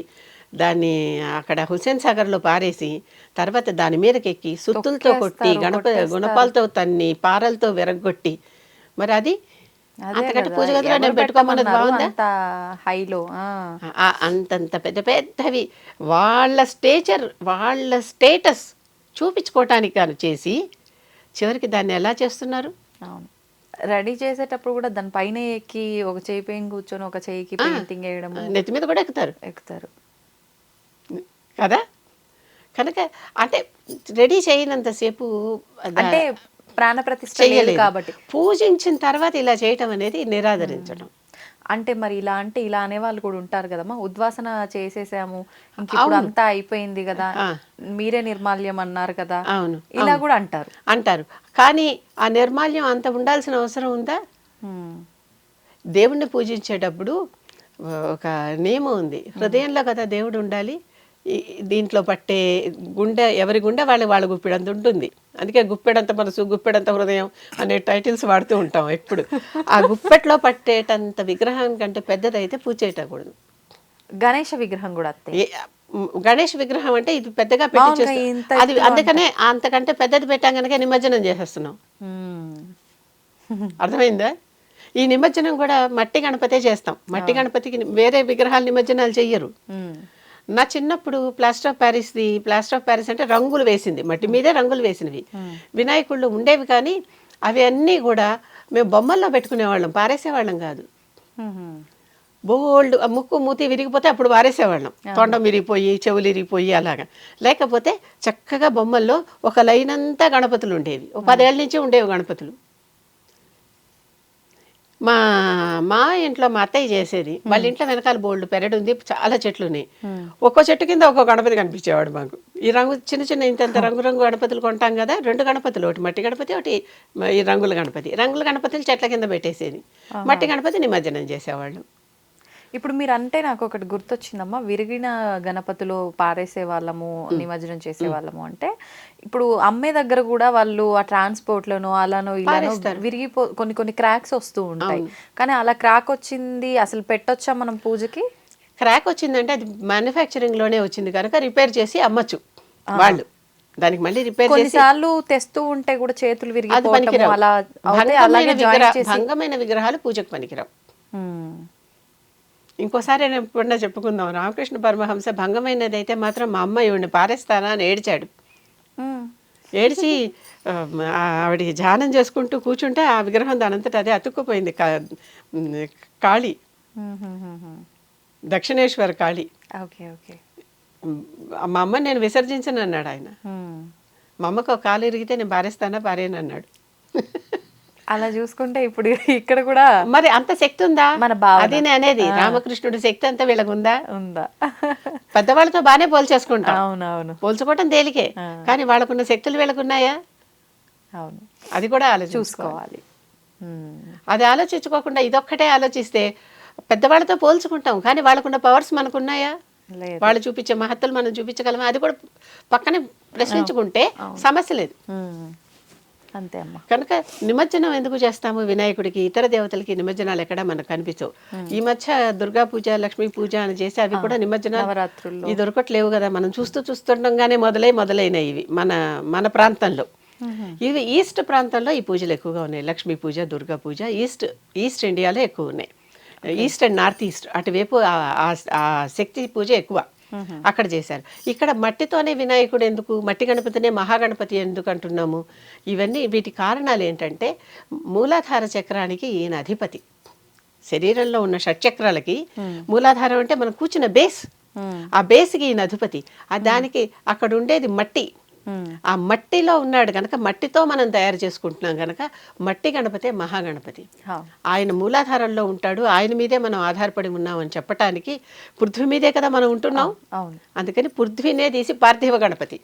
దాన్ని అక్కడ హుస్సేన్ సాగర్లో పారేసి తర్వాత దాని మీదకి ఎక్కి సుత్తులతో కొట్టి గుణపాలతో తన్ని పారలతో విరగొట్టి, మరి అది అంతకంటే పూజ గదిలో నేను పెట్టుకోమన్నది బాగుందా? హైలో అంతంత పెద్ద పెద్దవి వాళ్ళ స్టేటస్ చూపించుకోవటానికి కాను చేసి చివరికి దాన్ని ఎలా చేస్తున్నారు. అవును. రెడీ చేసేటప్పుడు కూడా దాని పైన ఎక్కి ఒక చేయి పైన కూర్చొని ఒక చేయికి పెయింటింగ్ వేయడం, నెత్తి మీద కూడా ఎక్కుతారు కదా. కనుక అంటే రెడీ చేయనంతసేపు అంటే ప్రాణ ప్రతిష్ఠ చేయలేదు కాబట్టి పూజించిన తర్వాత ఇలా చేయటం అనేది నిరాదరించడం. అంటే మరి ఇలా అంటే ఇలా అనే వాళ్ళు కూడా ఉంటారు కదమ్మా, ఉద్వాసన చేసేసాము ఇంక ఇప్పుడు అంతా అయిపోయింది కదా, మీరే నిర్మాల్యం అన్నారు కదా, అవును ఇలా కూడా అంటారు. కానీ ఆ నిర్మాల్యం అంత ఉండాల్సిన అవసరం ఉందా? దేవుణ్ణి పూజించేటప్పుడు ఒక నియమం ఉంది, హృదయంలో కదా దేవుడు ఉండాలి. దీంట్లో పట్టే గుండె, ఎవరి గుండె వాళ్ళ గుప్పెడంత ఉంటుంది. అందుకే గుప్పెడంత మనసు, గుప్పెడంత హృదయం అనే టైటిల్స్ వాడుతూ ఉంటాం ఎప్పుడు. ఆ గుప్పెట్లో పట్టేటంత విగ్రహం కంటే పెద్దదైతే పూజ చేయటకూడదు. గణేష విగ్రహం కూడా గణేష్ విగ్రహం అంటే ఇది పెద్దగా పెట్టి అది, అందుకనే అంతకంటే పెద్దది పెట్టాం కనుక నిమజ్జనం చేసేస్తున్నాం. అర్థమైందా? ఈ నిమజ్జనం కూడా మట్టి గణపతే చేస్తాం. మట్టి గణపతికి వేరే విగ్రహాలు నిమజ్జనాలు చెయ్యరు. నా చిన్నప్పుడు ప్లాస్టర్ ఆఫ్ ప్యారిస్ అంటే రంగులు వేసింది, మట్టి మీదే రంగులు వేసినవి వినాయకుళ్ళు ఉండేవి. కానీ అవి అన్నీ కూడా మేము బొమ్మల్లో పెట్టుకునేవాళ్ళం, పారేసేవాళ్ళం కాదు. బోల్డ్ ముక్కు మూతి విరిగిపోతే అప్పుడు పారేసేవాళ్ళం, తొండం విరిగిపోయి చెవులు విరిగిపోయి అలాగా. లేకపోతే చక్కగా బొమ్మల్లో ఒక లైన్ అంతా గణపతులు ఉండేవి. 10 ఏళ్ళ నుంచి ఉండేవి గణపతులు. మా ఇంట్లో మా అత్తయ్య చేసేది, వాళ్ళ ఇంట్లో వెనకాల బోల్డ్ పెరడు ఉంది, చాలా చెట్లు ఉన్నాయి. ఒక్కో చెట్టు కింద ఒక్కో గణపతి కనిపించేవాడు మాకు. ఈ రంగు చిన్న ఇంత రంగు గణపతులు కొంటాం కదా, 2 గణపతులు, ఒకటి మట్టి గణపతి, ఒకటి ఈ రంగుల గణపతులు చెట్ల కింద పెట్టేసేది. మట్టి గణపతి నిమజ్జనం చేసేవాళ్ళు. ఇప్పుడు మీరు అంటే నాకు ఒకటి గుర్తొచ్చిందమ్మా, విరిగిన గణపతులు పారేసే వాళ్ళము, నిమజ్జనం చేసే వాళ్ళము అంటే ఇప్పుడు అమ్మే దగ్గర కూడా వాళ్ళు ఆ ట్రాన్స్పోర్ట్ లోనో అలానో ఇలానో కొన్ని క్రాక్స్ వస్తూ ఉంటాయి. కానీ అలా క్రాక్ వచ్చింది అసలు పెట్టొచ్చా మనం పూజకి? క్రాక్ వచ్చిందంటే అది మ్యానుఫ్యాక్చరింగ్ లోనే వచ్చింది కనుక రిపేర్ చేసి అమ్మచ్చు వాళ్ళు. దానికి మళ్ళీ రిపేర్ చేసి కొన్నిసార్లు తెస్తూ ఉంటే కూడా చేతులు విరిగిపోవడం అలా భంగమైన విగ్రహాలు పూజకు పనికిరావు. ఇంకోసారి నేను ఎప్పుడన్నా చెప్పుకుందాం, రామకృష్ణ పరమహంస భంగమైనది అయితే మాత్రం మా అమ్మ ఇవిడిని పారేస్తానా అని ఏడ్చాడు. ఏడ్చి ఆవిడికి ధ్యానం చేసుకుంటూ కూర్చుంటే ఆ విగ్రహం దానంతట అదే అతుక్కుపోయింది. కాళీ, దక్షిణేశ్వర కాళీ. మా అమ్మ నేను విసర్జించను అన్నాడు ఆయన. మా అమ్మకు ఒక కాలు ఇరిగితే నేను పారేను అన్నాడు. అలా చూసుకుంటే ఇప్పుడు ఇక్కడ కూడా మరి అంత శక్తి ఉందా? అది అనేది రామకృష్ణుడి శక్తి అంతా వీళ్ళకుందా? పెద్దవాళ్ళతో బాగానే పోల్చేసుకుంటాం, పోల్చుకోవటం తేలికే, కానీ వాళ్ళకున్న శక్తులు వీళ్ళకున్నాయా? అవును, అది కూడా చూసుకోవాలి. అది ఆలోచించుకోకుండా ఇదొక్కటే ఆలోచిస్తే పెద్దవాళ్ళతో పోల్చుకుంటాం, కానీ వాళ్ళకున్న పవర్స్ మనకున్నాయా? వాళ్ళు చూపించే మహత్తులు మనం చూపించగలమా? అది కూడా పక్కనే ప్రశ్నించుకుంటే సమస్య లేదు. అంతే అమ్మా. కనుక నిమజ్జనం ఎందుకు చేస్తాము వినాయకుడికి? ఇతర దేవతలకి నిమజ్జనాలు ఎక్కడ మనకు కనిపించవు. ఈ మధ్య దుర్గా పూజ, లక్ష్మీ పూజ అని చేసి అవి కూడా నిమజ్జనాలు నవరాత్రుల్లో ఇవి దొరకట్లేవు కదా. మనం చూస్తుండగానే మొదలైనవి ఇవి మన ప్రాంతంలో. ఇవి ఈస్ట్ ప్రాంతంలో ఈ పూజలు ఎక్కువగా ఉన్నాయి. లక్ష్మీ పూజ, దుర్గా పూజ ఈస్ట్ ఇండియాలో ఎక్కువ ఉన్నాయి. ఈస్ట్ అండ్ నార్త్ ఈస్ట్ అటువైపు ఆ శక్తి పూజ ఎక్కువ అక్కడ చేశారు. ఇక్కడ మట్టితోనే వినాయకుడు ఎందుకు, మట్టి గణపతినే మహాగణపతి ఎందుకు అంటున్నాము? వీటి కారణాలు ఏంటంటే, మూలాధార చక్రానికి ఈయన అధిపతి. శరీరంలో ఉన్న షట్చక్రాలకి మూలాధారం అంటే మనం కూర్చున్న బేస్, ఆ బేస్కి ఈయన అధిపతి. దానికి అక్కడ ఉండేది మట్టి. ఆ మట్టిలో ఉన్నాడు కనుక మట్టితో మనం తయారు చేసుకుంటున్నాం కనుక మట్టి గణపతే మహాగణపతి. ఆయన మూలాధారంలో ఉంటాడు, ఆయన మీదే మనం ఆధారపడి ఉన్నాం అని చెప్పటానికి పృథ్వీ మీదే కదా మనం ఉంటున్నాం. అందుకని పృథ్వీనే తీసి పార్థివ గణపతి,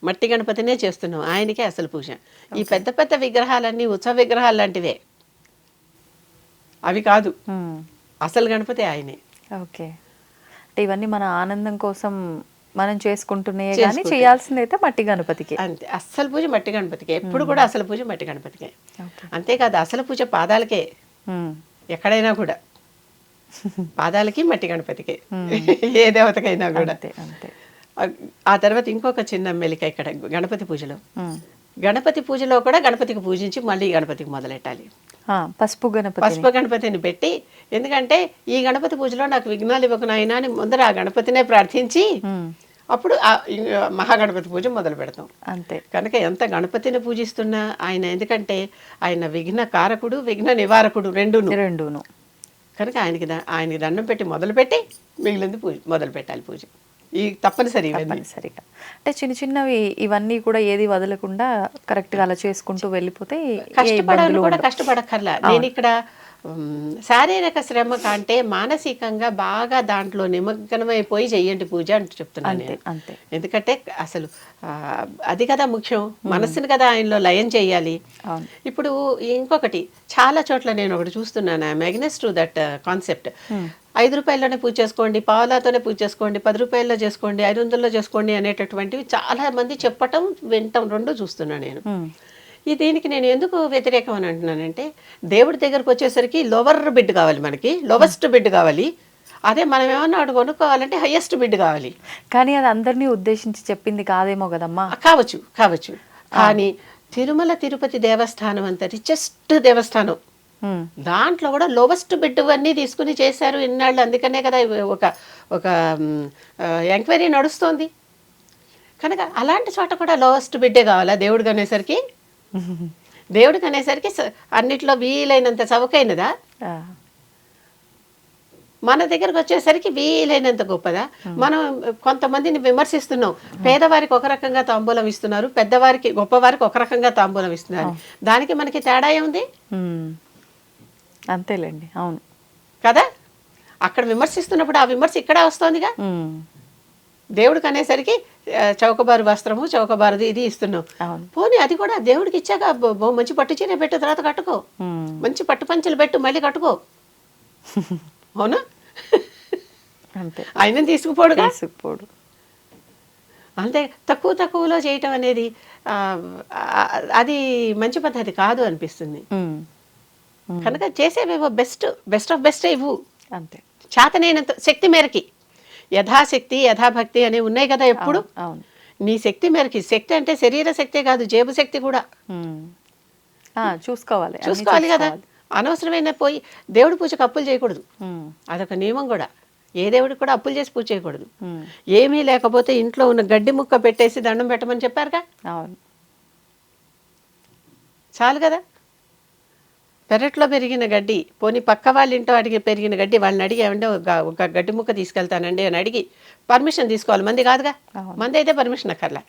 మట్టి గణపతినే చేస్తున్నాం. ఆయనకే అసలు పూజ. ఈ పెద్ద పెద్ద విగ్రహాలన్నీ ఉత్సవ విగ్రహాలు లాంటివే, అవి కాదు. అసలు గణపతి ఆయనే. ఓకే. అంటే ఇవన్నీ మన ఆనందం కోసం మనం చేసుకుంటున్నాయి, కానీ చేయాల్సింది అయితే మట్టి గణపతికి. అంతే, అసలు పూజ మట్టి గణపతికే. ఎప్పుడు కూడా అసలు పూజ మట్టి గణపతికే. అంతేకాదు, అసలు పూజ పాదాలకే. ఎక్కడైనా కూడా పాదాలకి మట్టి గణపతికే, ఏ దేవతకైనా కూడా. ఆ తర్వాత ఇంకొక చిన్న మెలిక ఇక్కడ గణపతి పూజలో. గణపతి పూజలో కూడా గణపతికి పూజించి మళ్ళీ గణపతికి మొదలెట్టాలి. పసుపు గణపతిని పెట్టి, ఎందుకంటే ఈ గణపతి పూజలో నాకు విఘ్నాలు ఇవ్వకు నాయనా అని ముందర ఆ గణపతినే ప్రార్థించి అప్పుడు మహాగణపతి పూజ మొదలు పెడతాం. అంతే. కనుక ఎంత గణపతిని పూజిస్తున్నా ఆయన, ఎందుకంటే ఆయన విఘ్న కారకుడు, విఘ్న నివారకుడు రెండును. కనుక ఆయనకి దండం పెట్టి మొదలుపెట్టి మిగిలింది పూజ మొదలు పెట్టాలి. పూజ ఈ తప్పనిసరిగా. అంటే చిన్న చిన్నవి ఇవన్నీ కూడా ఏది వదలకుండా కరెక్ట్ గా అలా చేసుకుంటూ వెళ్ళిపోతే కష్టపడాలి కూడా కష్టపడక్కర్లా. నేను ఇక్కడ శారీరక శ్రమ కంటే మానసికంగా బాగా దాంట్లో నిమగ్నమైపోయి చెయ్యండి పూజ అంటూ చెప్తున్నాను నేను. ఎందుకంటే అసలు అది కదా ముఖ్యం, మనస్సుని కదా ఆయనలో లయం చేయాలి. ఇప్పుడు ఇంకొకటి, చాలా చోట్ల నేను ఒకటి చూస్తున్నాను, I'm against to that concept. 5 రూపాయల్లోనే పూజ చేసుకోండి, పావలాతోనే పూజ చేసుకోండి, 10 రూపాయల్లో చేసుకోండి, 500లో చేసుకోండి అనేటటువంటివి చాలా మంది చెప్పటం వినటం రెండు చూస్తున్నాను నేను. దీనికి నేను ఎందుకు వ్యతిరేకం అని అంటున్నానంటే, దేవుడి దగ్గరకు వచ్చేసరికి లోవర్ బిడ్ కావాలి, మనకి లోవెస్ట్ బిడ్ కావాలి. అదే మనం ఏమన్నా అటు కొనుక్కోవాలంటే హైయెస్ట్ బిడ్ కావాలి. కానీ అది అందరినీ ఉద్దేశించి చెప్పింది కాదేమో కదమ్మా. కావచ్చు. కానీ తిరుమల తిరుపతి దేవస్థానం అంత రిచెస్ట్ దేవస్థానం, దాంట్లో కూడా లోవెస్ట్ బిడ్ అన్నీ తీసుకుని చేశారు ఇన్నాళ్ళు. అందుకనే కదా ఒక ఎంక్వైరీ నడుస్తోంది. కనుక అలాంటి చోట కూడా లోవెస్ట్ బిడ్డే కావాలా దేవుడికి అనేసరికి? దేవుడికి అనేసరికి అన్నిట్లో వీలైనంత చవకైనదా? మన దగ్గరకు వచ్చేసరికి వీలైనంత గొప్పదా? మనం కొంతమందిని విమర్శిస్తున్నాం, పేదవారికి ఒక రకంగా తాంబూలం ఇస్తున్నారు, పెద్దవారికి గొప్పవారికి ఒక రకంగా తాంబూలం ఇస్తున్నారు. దానికి మనకి తేడా ఏముంది? అంతేలేండి. అవును కదా. అక్కడ విమర్శిస్తున్నప్పుడు ఆ విమర్శ ఇక్కడ వస్తోందిగా. దేవుడికి అనేసరికి చౌకబారు వస్త్రము, చౌకబారుది ఇది ఇస్తున్నావు. పోనీ అది కూడా దేవుడికి ఇచ్చాక మంచి పట్టు చీర పెట్టు, తర్వాత కట్టుకో, మంచి పట్టు పంచలు పెట్టు, మళ్ళీ కట్టుకో. అవునా? ఆయన తీసుకుపోడు. అంతే. తక్కువలో చేయటం అనేది అది మంచి పద్ధతి కాదు అనిపిస్తుంది. కనుక చేసేవేవో బెస్ట్ ఆఫ్ బెస్ట్ ఇవ్వు. అంతే, చేతనైనంత శక్తి మేరకి. యథాశక్తి యథాభక్తి అనేవి ఉన్నాయి కదా ఎప్పుడు. నీ శక్తి మేరకి. శక్తి అంటే శరీర శక్తే కాదు, జేబు శక్తి కూడా చూసుకోవాలి కదా. అనవసరమైన పోయి దేవుడి పూజకు అప్పులు చేయకూడదు, అదొక నియమం కూడా. ఏ దేవుడికి కూడా అప్పులు చేసి పూజ చేయకూడదు. ఏమీ లేకపోతే ఇంట్లో ఉన్న గడ్డి ముక్క పెట్టేసి దండం పెట్టమని చెప్పారుగా, చాలు కదా. పెరట్లో పెరిగిన గడ్డి, పోనీ పక్క వాళ్ళ ఇంట్లో పెరిగిన గడ్డి, వాళ్ళని అడిగి ఏమంటే ఒక గడ్డి ముక్క తీసుకెళ్తానండి అని అడిగి పర్మిషన్ తీసుకోవాలి. మంది కాదుగా, మంది అయితే పర్మిషన్ అక్కర్లా,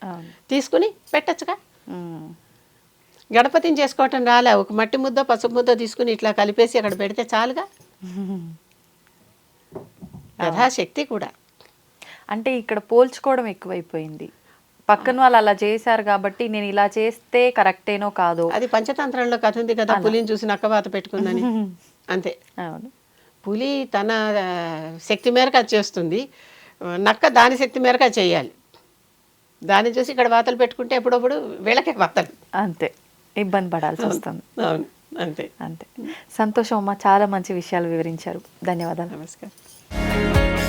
తీసుకుని పెట్టచ్చుగా. గణపతిని చేసుకోవటం రాలే, ఒక మట్టి ముద్ద పసుపు ముద్ద తీసుకుని ఇట్లా కలిపేసి అక్కడ పెడితే చాలుగా. యథాశక్తి కూడా. అంటే ఇక్కడ పోల్చుకోవడం ఎక్కువైపోయింది. పక్కన వాళ్ళు అలా చేశారు కాబట్టి నేను ఇలా చేస్తే కరెక్టేనో కాదో. అది పంచతంత్రంలో కథ ఉంది కదా, పులిని చూసి నక్కవాత పెట్టుకుందని. అంతే. పులి తన శక్తి మేరకు అది చేస్తుంది, నక్క దాని శక్తి మేరకు అది చేయాలి. దాన్ని చూసి ఇక్కడ వాతలు పెట్టుకుంటే ఎప్పుడప్పుడు వీళ్ళకే వాతలు. అంతే. ఇబ్బంది పడాల్సి వస్తుంది. అవును, అంతే. అంతే. సంతోషం అమ్మ, చాలా మంచి విషయాలు వివరించారు. ధన్యవాదాలు. నమస్కారం.